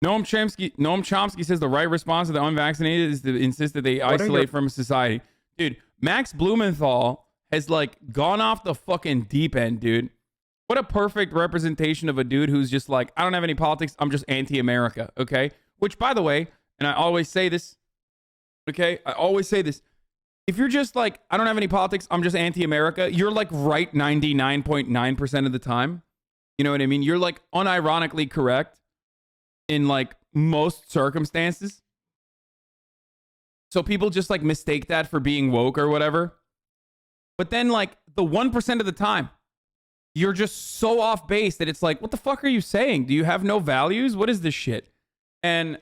Noam Chomsky says the right response to the unvaccinated is to insist that they isolate from society. Dude, Max Blumenthal has like gone off the fucking deep end, dude. What a perfect representation of a dude who's just like, I don't have any politics. I'm just anti-America. Okay. Which, by the way, and I always say this. Okay. I always say this. If you're just like, I don't have any politics. I'm just anti-America. You're like right 99.9% of the time. You know what I mean? You're like unironically correct in like most circumstances. So people just like mistake that for being woke or whatever. But then like the 1% of the time, you're just so off base that it's like, what the fuck are you saying? Do you have no values? What is this shit? And,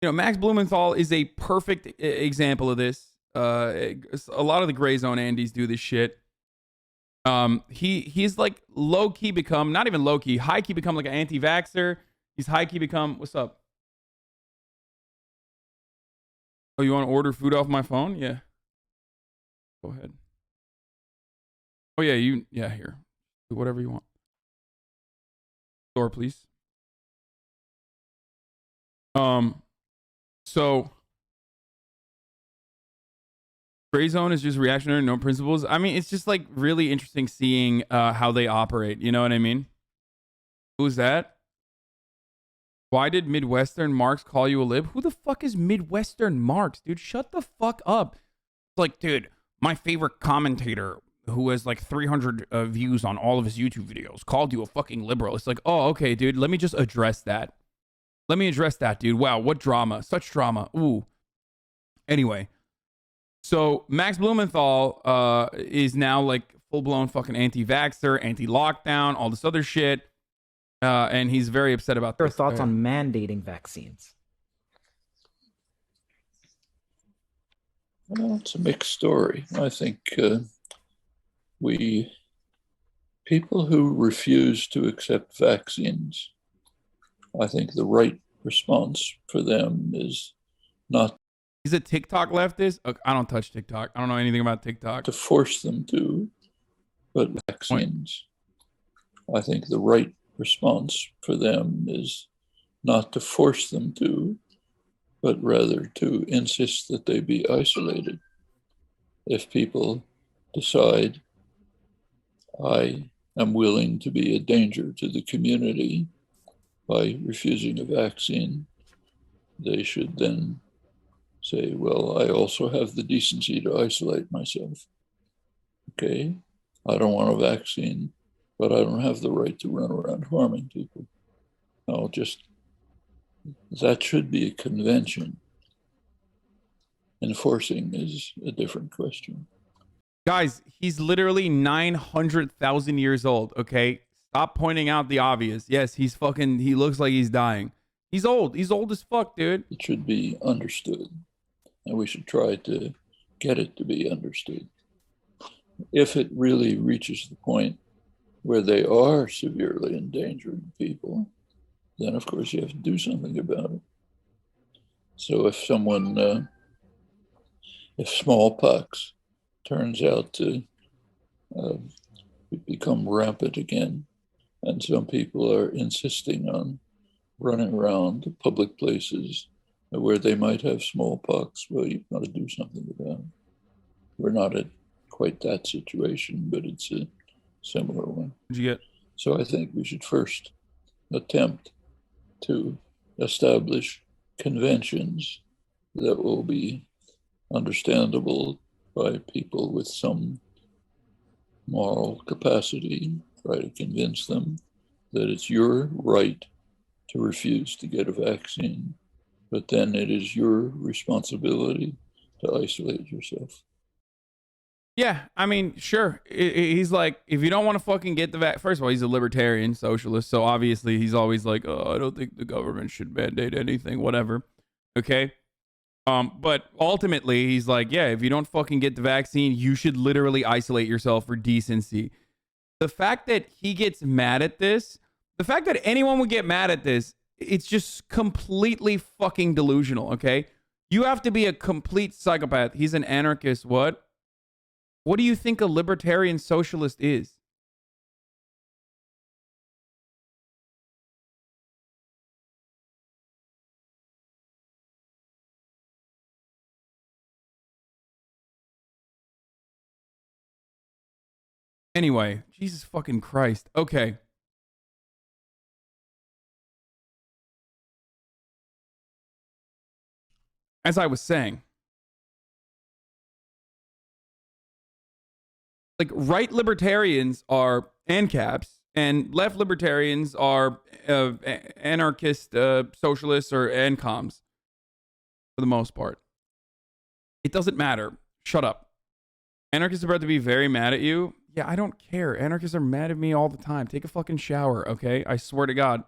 you know, Max Blumenthal is a perfect example of this. A lot of the gray zone Andes do this shit. He's like low key become, not even low key, high key become like an anti-vaxxer. He's high key become, what's up? Oh, you want to order food off my phone? Yeah. Go ahead. Oh yeah, here. Do whatever you want. Store, please. So gray zone is just reactionary, no principles. I mean, it's just like really interesting seeing how they operate. You know what I mean? Who's that? Why did Midwestern Marks call you a lib? Who the fuck is Midwestern Marks, dude? Shut the fuck up. It's like, dude, my favorite commentator who has like 300 views on all of his YouTube videos called you a fucking liberal. It's like, oh, okay, dude, let me just address that. Let me address that, dude. Wow, what drama. Such drama. Ooh. Anyway. So Max Blumenthal is now like full-blown fucking anti-vaxxer, anti-lockdown, all this other shit. And he's very upset about Your this. thoughts on mandating vaccines? Well, it's a mixed story. I think people who refuse to accept vaccines, I think the right response for them is not. He's a TikTok leftist. I don't touch TikTok. I don't know anything about TikTok. To force them to, but vaccines. I think the right response for them is not to force them to, but rather to insist that they be isolated. If people decide, I am willing to be a danger to the community by refusing a vaccine, they should then say, well, I also have the decency to isolate myself. Okay, I don't want a vaccine, but I don't have the right to run around harming people. That should be a convention. Enforcing is a different question. Guys, he's literally 900,000 years old, okay? Stop pointing out the obvious. Yes, he looks like he's dying. He's old. He's old as fuck, dude. It should be understood. And we should try to get it to be understood. If it really reaches the point where they are severely endangering people, then of course you have to do something about it. So if smallpox turns out to become rampant again, and some people are insisting on running around public places where they might have smallpox, well, you've got to do something about it. We're not at quite that situation, but it's a similar one. What'd you get? So I think we should first attempt to establish conventions that will be understandable by people with some moral capacity, try to convince them that it's your right to refuse to get a vaccine, but then it is your responsibility to isolate yourself. Yeah, I mean, sure. He's like, if you don't want to fucking get the vaccine, first of all, he's a libertarian socialist, so obviously he's always like, oh, I don't think the government should mandate anything, whatever. Okay? But ultimately, he's like, yeah, if you don't fucking get the vaccine, you should literally isolate yourself for decency. The fact that he gets mad at this, the fact that anyone would get mad at this, it's just completely fucking delusional, okay? You have to be a complete psychopath. He's an anarchist. What? What do you think a libertarian socialist is? Anyway, Jesus fucking Christ. Okay. As I was saying, like right libertarians are ANCAPs and left libertarians are anarchist socialists or ANCOMs for the most part. It doesn't matter. Shut up. Anarchists are about to be very mad at you. Yeah, I don't care. Anarchists are mad at me all the time. Take a fucking shower, okay? I swear to God,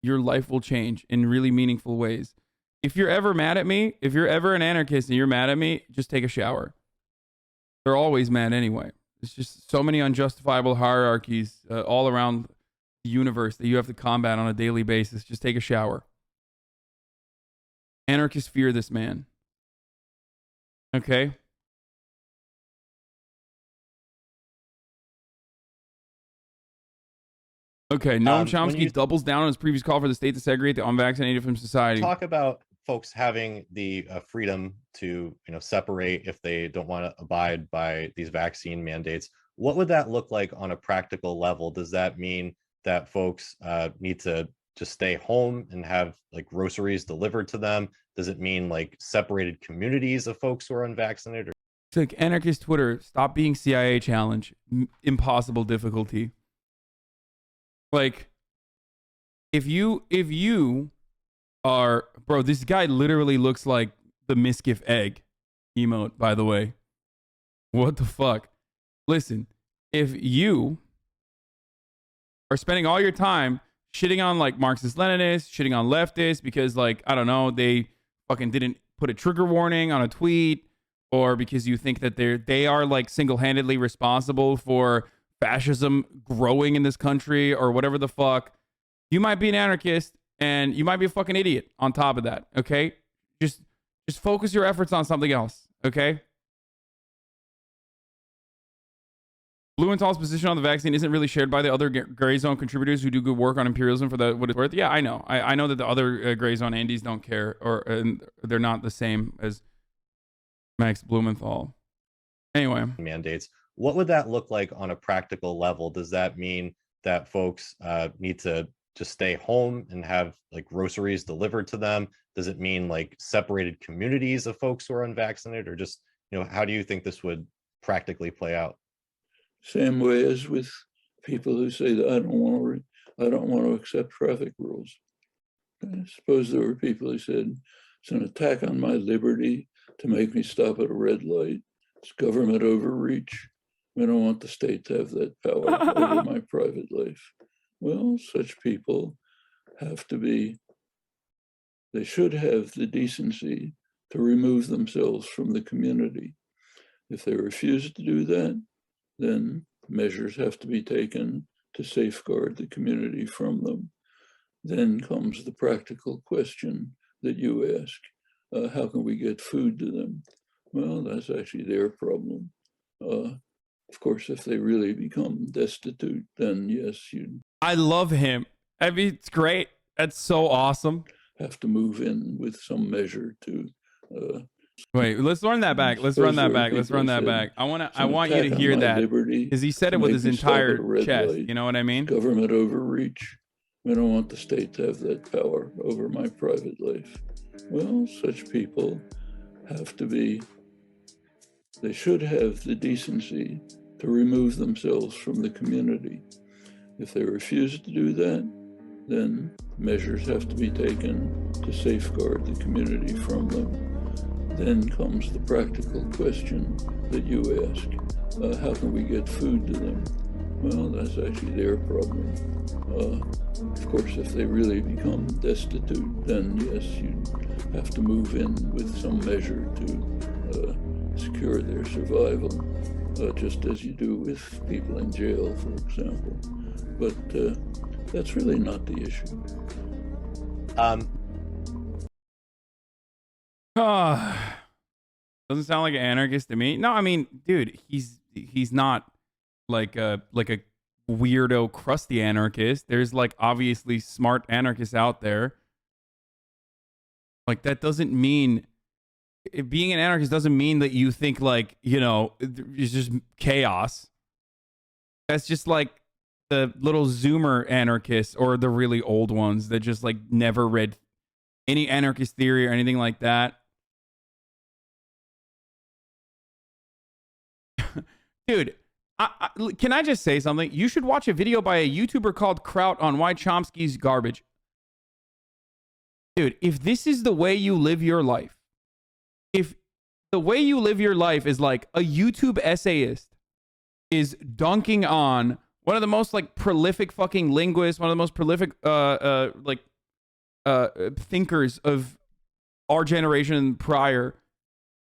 your life will change in really meaningful ways. If you're ever mad at me, if you're ever an anarchist and you're mad at me, just take a shower. They're always mad anyway. There's just so many unjustifiable hierarchies all around the universe that you have to combat on a daily basis. Just take a shower. Anarchists fear this man. Okay? Okay, Noam Chomsky doubles down on his previous call for the state to segregate the unvaccinated from society. Talk about folks having the freedom to, separate if they don't want to abide by these vaccine mandates. What would that look like on a practical level? Does that mean that folks need to just stay home and have like groceries delivered to them? Does it mean like separated communities of folks who are unvaccinated? It's like anarchist Twitter, stop being CIA challenge, impossible difficulty. Like, if you are, bro, this guy literally looks like the misgift egg emote, by the way. What the fuck? Listen, if you are spending all your time shitting on like Marxist Leninists, shitting on leftists because like, I don't know, they fucking didn't put a trigger warning on a tweet, or because you think that they are like single-handedly responsible for fascism growing in this country or whatever the fuck, you might be an anarchist and you might be a fucking idiot on top of that, okay? Just focus your efforts on something else, okay? Blumenthal's position on the vaccine isn't really shared by the other gray zone contributors who do good work on imperialism for what it's worth. Yeah, I know. I know that the other gray zone Andes don't care, or they're not the same as Max Blumenthal. Anyway. Mandates. What would that look like on a practical level? Does that mean that folks need to just stay home and have like groceries delivered to them? Does it mean like separated communities of folks who are unvaccinated, or just, how do you think this would practically play out? Same way as with people who say that I don't want to accept traffic rules. I suppose there were people who said it's an attack on my liberty to make me stop at a red light. It's government overreach. We don't want the state to have that power over my private life. Well, such people they should have the decency to remove themselves from the community. If they refuse to do that, then measures have to be taken to safeguard the community from them. Then comes the practical question that you ask, how can we get food to them? Well, that's actually their problem. Of course, if they really become destitute, then yes, you'd... I love him. I mean, it's great. That's so awesome. Have to move in with some measure to... Wait, let's run that back. Let's run that back. Let's run that back. I want you to hear that, because he said it with his entire chest. You know what I mean? Government overreach. We don't want the state to have that power over my private life. Well, such people they should have the decency to remove themselves from the community. If they refuse to do that, then measures have to be taken to safeguard the community from them. Then comes the practical question that you ask, how can we get food to them? Well, that's actually their problem. Of course, if they really become destitute, then yes, you'd have to move in with some measure to secure their survival, just as you do with people in jail, for example. But that's really not the issue. Doesn't sound like an anarchist to me. No, I mean, dude, he's not like a weirdo, crusty anarchist. There's like obviously smart anarchists out there. Like that doesn't mean being an anarchist doesn't mean that you think like, it's just chaos. That's just like the little Zoomer anarchists or the really old ones that just like never read any anarchist theory or anything like that. Dude, can I just say something? You should watch a video by a YouTuber called Kraut on why Chomsky's garbage. Dude, if this is the way you live your life, if the way you live your life is like a YouTube essayist is dunking on one of the most like prolific fucking linguists, one of the most prolific thinkers of our generation and prior,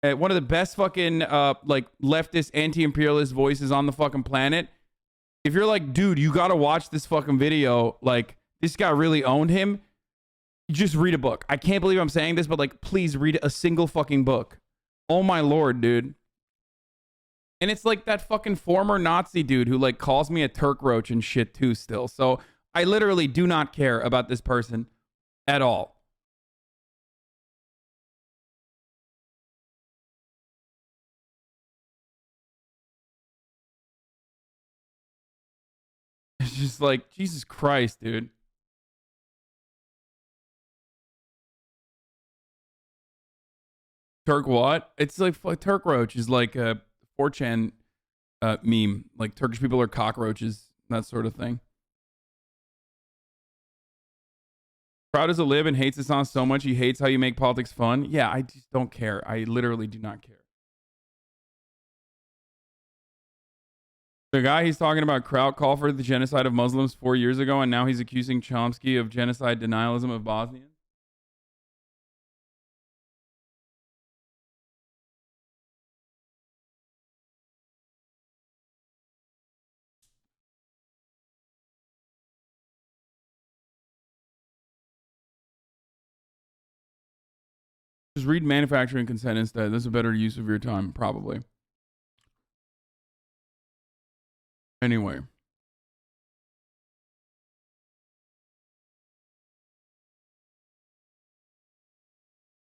one of the best fucking like leftist anti-imperialist voices on the fucking planet. If you're like, dude, you gotta watch this fucking video, like this guy really owned him, just read a book. I can't believe I'm saying this, but like, please read a single fucking book. Oh my lord, dude. And it's like that fucking former Nazi dude who like calls me a Turk roach and shit too still. So I literally do not care about this person at all. It's just like, Jesus Christ, dude. Turk what? It's like Turk roach is like a 4chan meme. Like Turkish people are cockroaches, that sort of thing. Proud as a lib and hates Hasan so much he hates how you make politics fun. Yeah, I just don't care. I literally do not care. The guy he's talking about, Kraut, called for the genocide of Muslims 4 years ago, and now he's accusing Chomsky of genocide denialism of Bosnians. Just read manufacturing consent instead. That's a better use of your time, probably. Anyway.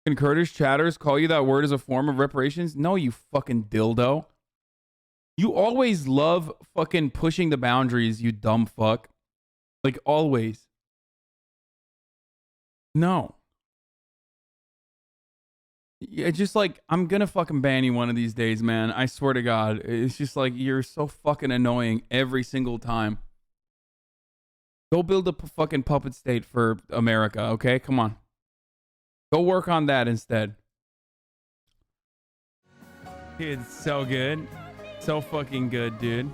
Can Kurdish chatters call you that word as a form of reparations? No, you fucking dildo. You always love fucking pushing the boundaries, you dumb fuck. Like, always. No. Yeah, just like, I'm gonna fucking ban you one of these days, man. I swear to God. It's just like, you're so fucking annoying every single time. Go build a fucking puppet state for America, okay? Come on. Go work on that instead. Dude, it's so good. So fucking good, dude.